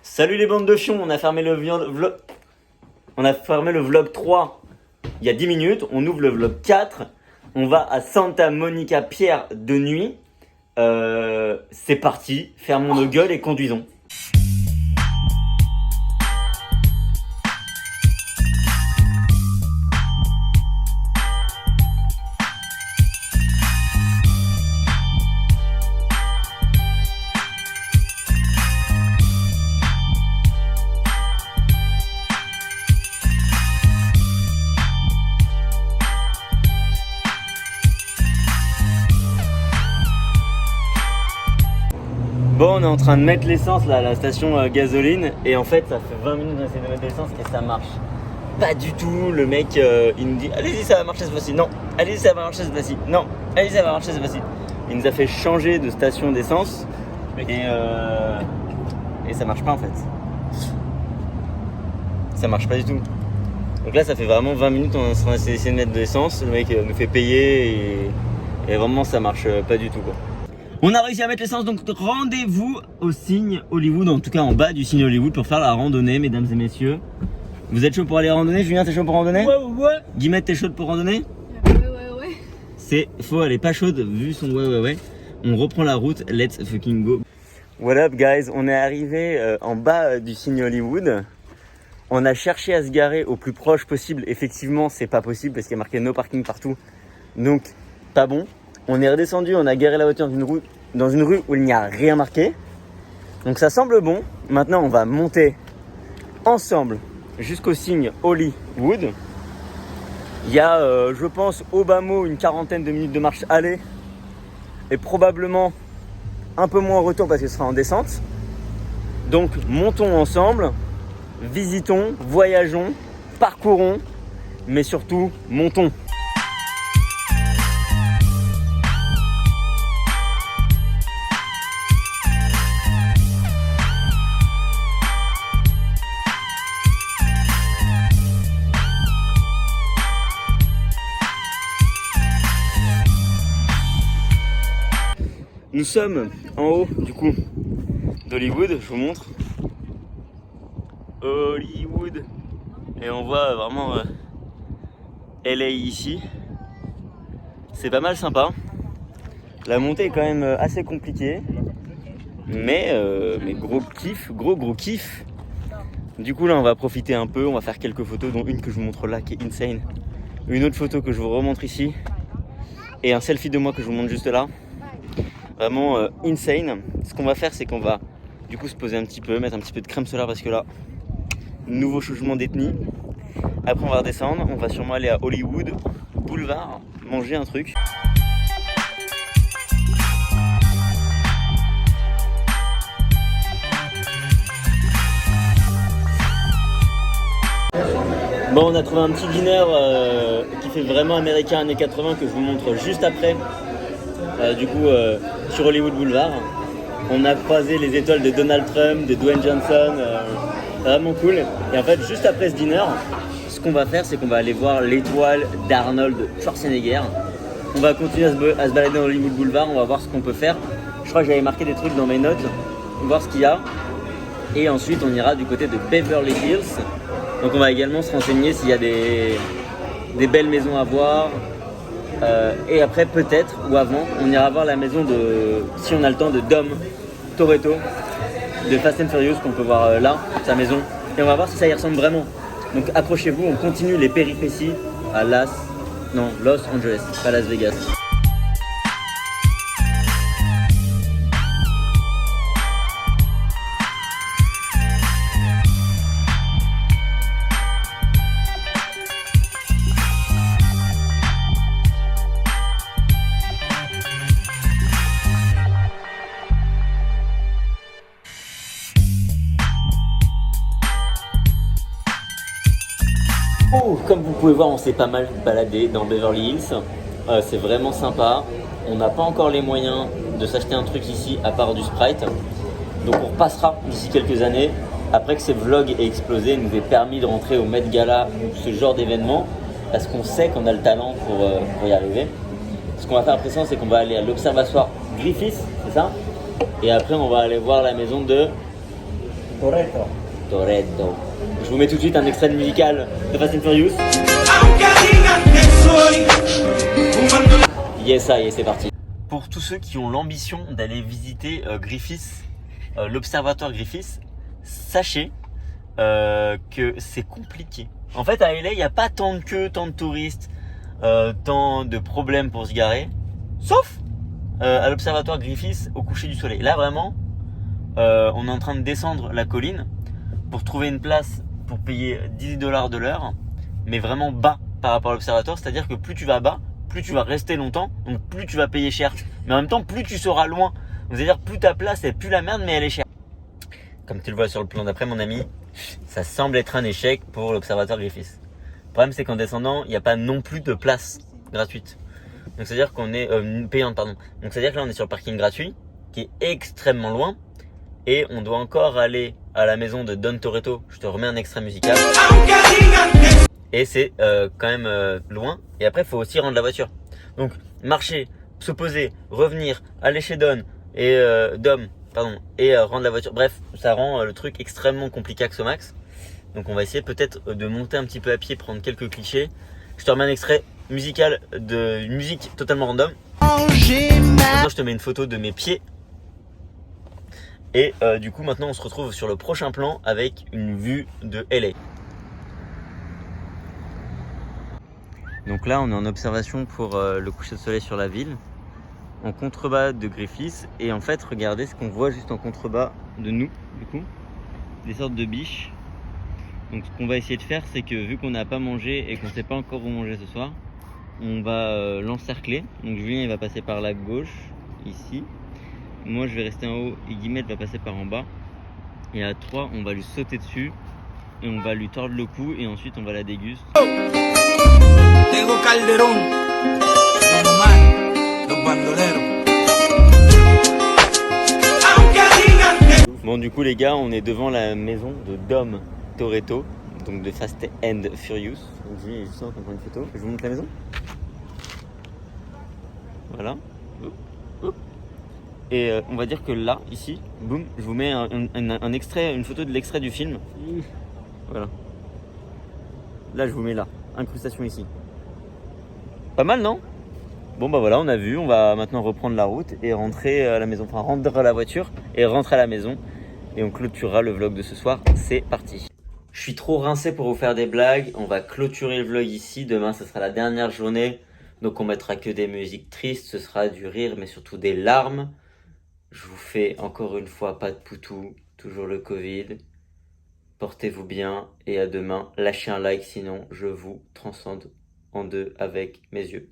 Salut les bandes de fions, on a fermé le vlog 3 il y a 10 minutes, on ouvre le vlog 4, on va à Santa Monica Pier de nuit. C'est parti, fermons nos gueules et conduisons. Bon, on est en train de mettre l'essence là à la station gasoline et en fait ça fait 20 minutes qu'on essaie de mettre l'essence et ça marche pas du tout. Le mec il nous dit allez-y ça va marcher cette fois-ci, non, allez-y ça va marcher cette fois-ci, non, allez-y ça va marcher cette fois-ci. Il nous a fait changer de station d'essence et ça marche pas en fait. Ça marche pas du tout. Donc là ça fait vraiment 20 minutes qu'on est en train d'essayer de mettre de l'essence, le mec nous fait payer et vraiment ça marche pas du tout quoi. On a réussi à mettre l'essence, donc rendez-vous au signe Hollywood, en tout cas en bas du signe Hollywood pour faire la randonnée, mesdames et messieurs. Vous êtes chaud pour aller randonner? Julien, t'es chaud pour randonner? Ouais. Guillemette, t'es chaude pour randonner? Ouais. C'est faux, elle est pas chaude vu son ouais. On reprend la route, let's fucking go. What up guys, on est arrivé en bas du signe Hollywood. On a cherché à se garer au plus proche possible. Effectivement, c'est pas possible parce qu'il y a marqué no parking partout. Donc, pas bon. On est redescendu, on a garé la voiture dans une rue où il n'y a rien marqué. Donc ça semble bon. Maintenant, on va monter ensemble jusqu'au signe Hollywood. Il y a, je pense, au bas mot, une quarantaine de minutes de marche aller. Et probablement un peu moins en retour parce que ce sera en descente. Donc montons ensemble, visitons, voyageons, parcourons, mais surtout montons. Nous sommes en haut du coup d'Hollywood, je vous montre. Hollywood. Et on voit vraiment LA ici. C'est pas mal sympa. La montée est quand même assez compliquée. Mais gros kiff. Du coup là on va profiter un peu, on va faire quelques photos, dont une que je vous montre là qui est insane. Une autre photo que je vous remontre ici. Et un selfie de moi que je vous montre juste là. Vraiment insane. Ce qu'on va faire, c'est qu'on va du coup se poser un petit peu, mettre un petit peu de crème solaire parce que là, nouveau changement d'ethnie. Après, on va redescendre. On va sûrement aller à Hollywood Boulevard, manger un truc. Bon, on a trouvé un petit dîner qui fait vraiment américain années 80 que je vous montre juste après. Sur Hollywood Boulevard, on a croisé les étoiles de Donald Trump, de Dwayne Johnson, vraiment cool. Et en fait, juste après ce dîner, ce qu'on va faire, c'est qu'on va aller voir l'étoile d'Arnold Schwarzenegger. On va continuer à se balader dans Hollywood Boulevard, on va voir ce qu'on peut faire. Je crois que j'avais marqué des trucs dans mes notes, voir ce qu'il y a. Et ensuite, on ira du côté de Beverly Hills. Donc on va également se renseigner s'il y a des belles maisons à voir. Et après peut-être ou avant on ira voir la maison de, si on a le temps, de Dom Toretto de Fast and Furious qu'on peut voir là, sa maison, et on va voir si ça y ressemble vraiment. Donc accrochez-vous, on continue les péripéties à Los Angeles, pas Las Vegas. Comme vous pouvez voir, on s'est pas mal baladé dans Beverly Hills. C'est vraiment sympa. On n'a pas encore les moyens de s'acheter un truc ici à part du Sprite. Donc on repassera d'ici quelques années. Après que ces vlogs aient explosé, il nous est permis de rentrer au Met Gala ou ce genre d'événement parce qu'on sait qu'on a le talent pour y arriver. Ce qu'on va faire après ça, c'est qu'on va aller à l'observatoire Griffith, c'est ça? Et après, on va aller voir la maison de Toretto. Toretto. Je vous mets tout de suite un extrait musical de Fast and Furious. Yes, ça y est, c'est parti. Pour tous ceux qui ont l'ambition d'aller visiter Griffith, l'observatoire Griffith, sachez que c'est compliqué. En fait, à LA, il n'y a pas tant de queues, tant de touristes, tant de problèmes pour se garer, sauf à l'observatoire Griffith au coucher du soleil. Là, vraiment, on est en train de descendre la colline pour trouver une place pour payer $10 de l'heure, mais vraiment bas par rapport à l'observatoire. C'est-à-dire que plus tu vas bas, plus tu vas rester longtemps, donc plus tu vas payer cher. Mais en même temps, plus tu seras loin. C'est-à-dire plus ta place, elle pue la merde, mais elle est chère. Comme tu le vois sur le plan d'après, mon ami, ça semble être un échec pour l'observatoire Griffith. Le problème, c'est qu'en descendant, il n'y a pas non plus de place gratuite. Donc c'est-à-dire qu'on est payante, pardon. Donc c'est-à-dire que là, on est sur le parking gratuit, qui est extrêmement loin, et on doit encore aller à la maison de Don Toretto. Je te remets un extrait musical. Et c'est quand même loin. Et après, il faut aussi rendre la voiture. Donc marcher, se poser, revenir, aller chez Don et rendre la voiture. Bref, ça rend le truc extrêmement compliqué au max. Donc on va essayer peut-être de monter un petit peu à pied, prendre quelques clichés. Je te remets un extrait musical de musique totalement random. Maintenant je te mets une photo de mes pieds. Et du coup maintenant on se retrouve sur le prochain plan avec une vue de LA. Donc là on est en observation pour le coucher de soleil sur la ville, en contrebas de Griffith. Et en fait regardez ce qu'on voit juste en contrebas de nous, du coup, des sortes de biches. Donc ce qu'on va essayer de faire, c'est que vu qu'on n'a pas mangé et qu'on ne sait pas encore où manger ce soir, on va l'encercler. Donc Julien il va passer par la gauche, ici. Moi je vais rester en haut et Guillemette va passer par en bas. Et à 3, on va lui sauter dessus et on va lui tordre le cou et ensuite on va la déguster. Tego Calderón, Don Omar, los bandoleros. Bon du coup les gars, on est devant la maison de Dom Toretto, donc de Fast and Furious. Donc Julien est juste là en train de prendre une photo. Je vous montre la maison. Voilà. Et on va dire que là, ici, boum, je vous mets un extrait, une photo de l'extrait du film. Voilà. Là je vous mets là, incrustation ici. Pas mal, non? Bon bah voilà, on a vu, on va maintenant reprendre la route et rentrer à la maison, enfin rentrer à la voiture et rentrer à la maison. Et on clôturera le vlog de ce soir, c'est parti. Je suis trop rincé pour vous faire des blagues, on va clôturer le vlog ici, demain ce sera la dernière journée. Donc on mettra que des musiques tristes, ce sera du rire mais surtout des larmes. Je vous fais encore une fois pas de poutou, toujours le Covid. Portez-vous bien et à demain. Lâchez un like sinon je vous transcende en deux avec mes yeux.